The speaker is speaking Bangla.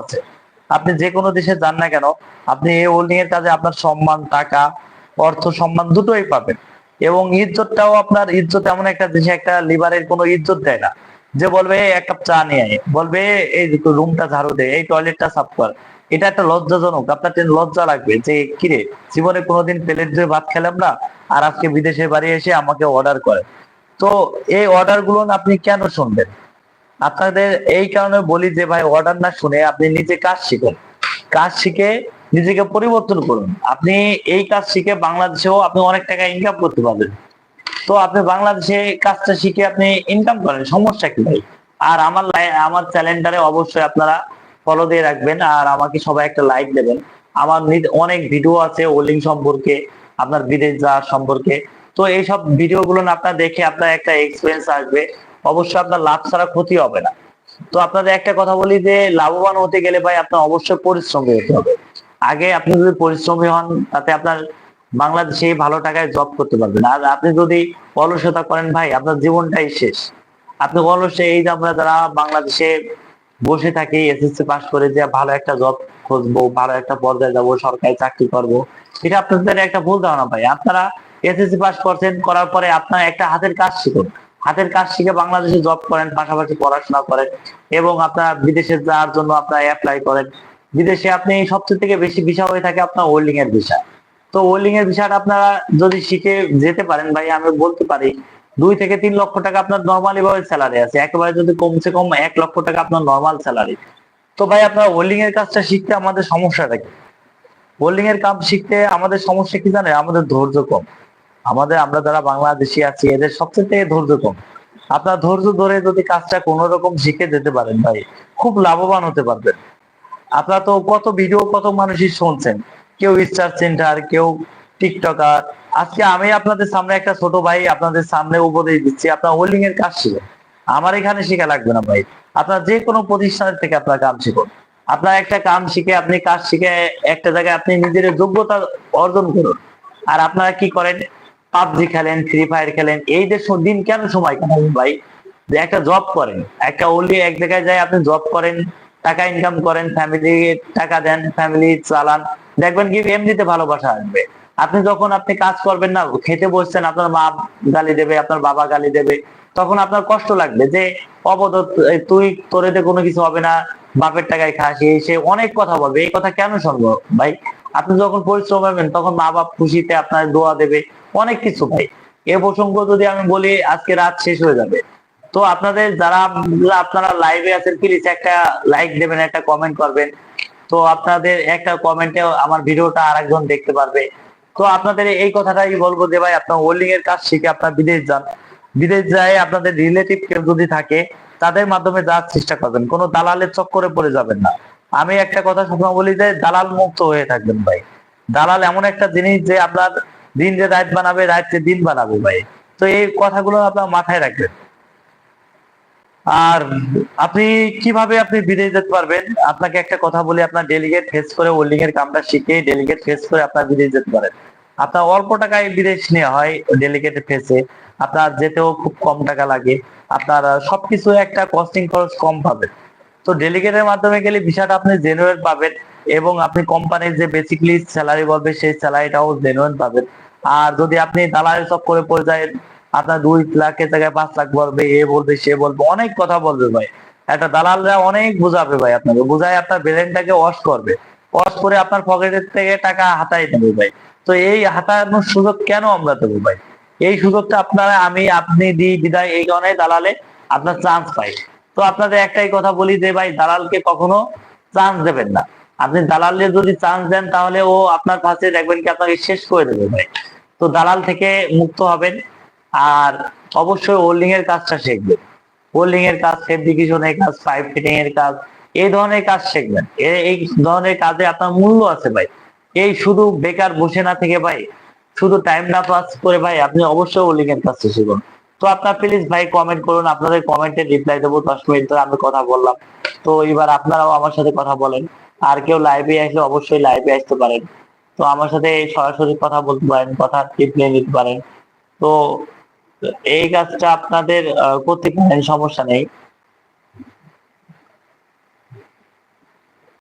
আছে। আপনি যে কোনো দেশে যান না কেন, আপনি এই ওয়েল্ডিং এর কাজে আপনার সম্মান, টাকা, অর্থ সম্মান দুটোই পাবেন। এবং ইজ্জতটাও আপনার ইজ্জত এমন একটা দেশে একটা লিভারের কোনো ইজ্জত দেয় না, যে বলবে "এই এক কাপ চা নিয়ে আয়", বলবে "এই রুমটা ঝাড়ু দে, এই টয়লেটটা সাফ কর"। এটা একটা লজ্জাজনক, আপনার লজ্জা লাগবে যে কিরে, জীবনে কোনোদিন প্লেট ধুয়ে ভাত খেলাম না, আর আজকে বিদেশের বাড়ি এসে আমাকে অর্ডার করে। তো এই অর্ডার গুলো আপনি কেন শুনবেন? আপনাদের এই কারণে বলি যে ভাই, অর্ডার না শুনে আপনি নিজে কাজ শিখুন। কাজ শিখে নিজেকে পরিবর্তন করুন। আপনি এই কাজ শিখে বাংলাদেশেও আপনি অনেক টাকা ইনকাম করতে পারবেন। তো আপনি বাংলাদেশে কাজটা শিখে আপনি ইনকাম করেন, সমস্যা কি ভাই? আর আমার চ্যানেলটারে অবশ্যই আপনারা ফলো দিয়ে রাখবেন, আর আমাকে সবাই একটা লাইক দেবেন। আমার অনেক ভিডিও আছে ওয়েল্ডিং সম্পর্কে, আপনার বিদেশ যাওয়ার সম্পর্কে। তো এইসব ভিডিও গুলো আপনার দেখে আপনার একটা এক্সপিরিয়েন্স আসবে। অবশ্যই আপনার লাভ ছাড়া ক্ষতি হবে না। তো আপনাদের একটা কথা বলি যে লাভবান হতে গেলে ভাই আপনার অবশ্যই পরিশ্রমী হতে হবে। আগে আপনি যদি পরিশ্রমী হন, তাতে আপনার বাংলাদেশে ভালো টাকায় জব করতে পারবেন। আর আপনি যদি অলসতা করেন ভাই, আপনার জীবনটাই শেষ। আপনি অলসে, এই যে আমরা যারা বাংলাদেশে বসে থাকি এসএসসি পাস করে যে ভালো একটা জব খুঁজবো, ভালো একটা পর্যায়ে যাবো, সরকারি চাকরি করব, এটা আপনাদের একটা ভুল ধারণা ভাই। আপনারা এসএসসি পাস করছেন, করার পরে আপনার একটা হাতের কাজ শিখুন। হাতের কাজ শিখে বাংলাদেশে জব করেন, পাশাপাশি পড়াশোনা করেন, এবং আপনার বিদেশে যাওয়ার জন্য আপনার অ্যাপ্লাই করেন। বিদেশে আপনি সবচেয়ে থেকে বেশি ভিসা হয়ে থাকে আপনার ওয়েল্ডিং এর ভিসা। তো ওয়েল্ডিং এর ভিসাটা আপনারা যদি শিখে যেতে পারেন ভাই, আমি বলতে পারি 2 থেকে 3 লক্ষ টাকা আপনার নর্মালি ভাবে স্যালারি আছে, একেবারে যদি কমসে কম 1 লক্ষ টাকা আপনার নর্মাল স্যালারি। তো ভাই, আপনার ওয়েল্ডিং এর কাজটা শিখতে আমাদের সমস্যাটা কি? ওয়েল্ডিং এর কাজ শিখতে আমাদের সমস্যা কি জানেন? আমাদের ধৈর্য কম। আমরা যারা বাংলাদেশি আছি, এদের সবচেয়ে ধৈর্য কম। আপনার ধৈর্য ধরে যদি কাজটা কোন রকম শিখে যেতে পারেন ভাই, খুব লাভবান হতে পারবেন। আপনারা তো কত ভিডিও, কত মানুষই শুনছেন, কেউ স্টার সেন্টার, কেউ টিকটকার। আজকে আমি আপনাদের সামনে একটা ছোট ভাই আপনাদের সামনে উপদেশ দিচ্ছি, আপনার ওয়েল্ডিং এর কাজ শিখুন। আমার এখানে শেখা লাগবে না ভাই, আপনার যে কোনো প্রতিষ্ঠানের থেকে আপনার কাজ শিখুন। আপনার একটা কাজ শিখে, আপনি কাজ শিখে একটা জায়গায় আপনি নিজের যোগ্যতা অর্জন করুন। আর আপনারা কি করেন? পাবজি খেলেন, ফ্রি ফায়ার খেলেন, এই যে দিন কেন সময় কাটাবেন ভাই? যে একটা জব করেন, একটা ওনলি এক জায়গায় যায় আপনি জব করেন, টাকা ইনকাম করেন, ফ্যামিলি টাকা দেন, ফ্যামিলি চালান, দেখবেন কি এমনিতে ভালোবাসা আসবে। আপনি কাজ করবেন না, খেতে বসছেন, আপনার মা গালি দেবে, আপনার বাবা গালি দেবে, তখন আপনার কষ্ট লাগবে যে অবদ, তুই তোর এতে কোনো কিছু হবে না, বাপের টাকায় খাস, সে অনেক কথা বলবে। এই কথা কেন শুনবো ভাই? আপনি যখন পরিশ্রম করবেন তখন মা বাপ খুশিতে আপনার দোয়া দেবে, অনেক কিছু ভাই। এ প্রসঙ্গ যদি আমি বলি, আজকে রাত শেষ হয়ে যাবে। তো আপনাদের যারা আপনারা লাইভে আছেন, প্লিজ একটা লাইক দেবেন, একটা কমেন্ট করবেন। তো আপনাদের একটা কমেন্টে আমার ভিডিওটা আরেকজন দেখতে পারবে। তো আপনাদের এই কথাটাই বলবো যে ভাই, আপনার ওয়েল্ডিং এর কাজ শিখে আপনার বিদেশ যান। বিদেশ যায় আপনাদের রিলেটিভ কেউ যদি থাকে, তাদের মাধ্যমে যাওয়ার চেষ্টা করবেন, কোনো দালালের চক্করে পড়ে যাবেন না। আমি একটা কথা সবসময় বলি যে দালাল মুক্ত হয়ে থাকবেন ভাই। দালাল এমন একটা জিনিস যে আপনার দিন যে রাত বানাবে, রাত যে দিন বানাবে ভাই। তো এই কথাগুলো আপনার মাথায় রাখবেন। আর আপনি কিভাবে আপনি বিদেশ যেতে পারবেন? আপনাকে একটা কথা বলি, আপনার ডেলিগেট ফেস করে ওয়েল্ডিং এর কামটা শিখে ডেলিগেট ফেস করে আপনার বিদেশ যেতে পারেন। আপনার অল্প টাকায় বিদেশ নেওয়া হয় ডেলিগেট ফেসে, আপনার যেতেও খুব কম টাকা লাগে, আপনার সবকিছু একটা কস্টিং খরচ কম পাবেন। তো ডেলিগেটের মাধ্যমে গেলে ভিসাটা আপনি জেনুইন পাবেন, এবং আপনি কোম্পানির যে বেসিকলি স্যালারি বলবে সেই স্যালারিটাও জেনুইন পাবেন। আর যদি আপনি দালালের চক্করে পড়ে যায়, আপনার 2 লাখের জায়গায় 5 লাখ বলবে, এ বলবে, সে বলবে, অনেক কথা বলবে ভাই। একটা দালালরা অনেক বুঝাবে ভাই, আপনাকে বুঝায় আপনার ব্রেনটাকে ওয়াশ করবে, ওয়াশ করে আপনার পকেটের থেকে টাকা হাতায় নেবে ভাই। তো এই হাতানোর সুযোগ কেন আমরা দেবো ভাই? এই সুযোগটা আপনি দিই বিদায়, এই কারণে দালালে আপনার চান্স পাই। তো আপনাদের একটাই কথা বলি যে ভাই, দালালকে কখনো চান্স দেবেন না। আপনি দালালে যদি চান্স দেন, তাহলে ও আপনার কাছে দেখবেন কি আপনাকে শেষ করে দেবে ভাই। তো দালাল থেকে মুক্ত হবেন। আর অবশ্যই ওয়েল্ডিং এর কাজটা শিখবেন। ওয়েল্ডিং এর কাজ, ফেব্রিকেশনের কাজ, পাইপ ফিটিং এর কাজ, এই ধরনের কাজ শিখবেন। এই ধরনের কাজে আপনার মূল্য আছে ভাই। এই শুধু বেকার বসে না থেকে ভাই, শুধু টাইম না পাস করে ভাই, আপনি অবশ্যই ওয়েল্ডিং এর কাজটা শিখুন। তো আপনার প্লিজ ভাই কমেন্ট করুন, আপনাদের কমেন্টে রিপ্লাই দেবো। 10 মিনিট ধরে আমি কথা বললাম, তো এবার আপনারাও আমার সাথে কথা বলেন। আর কেউ লাইভে আসলে অবশ্যই লাইভে আসতে পারেন। তো আমার সাথে সরাসরি কথা বলতে পারেন, কথা রিপ্লাই নিতে পারেন। তো এই কাজটা আপনাদের করতে পারেন, সমস্যা নেই।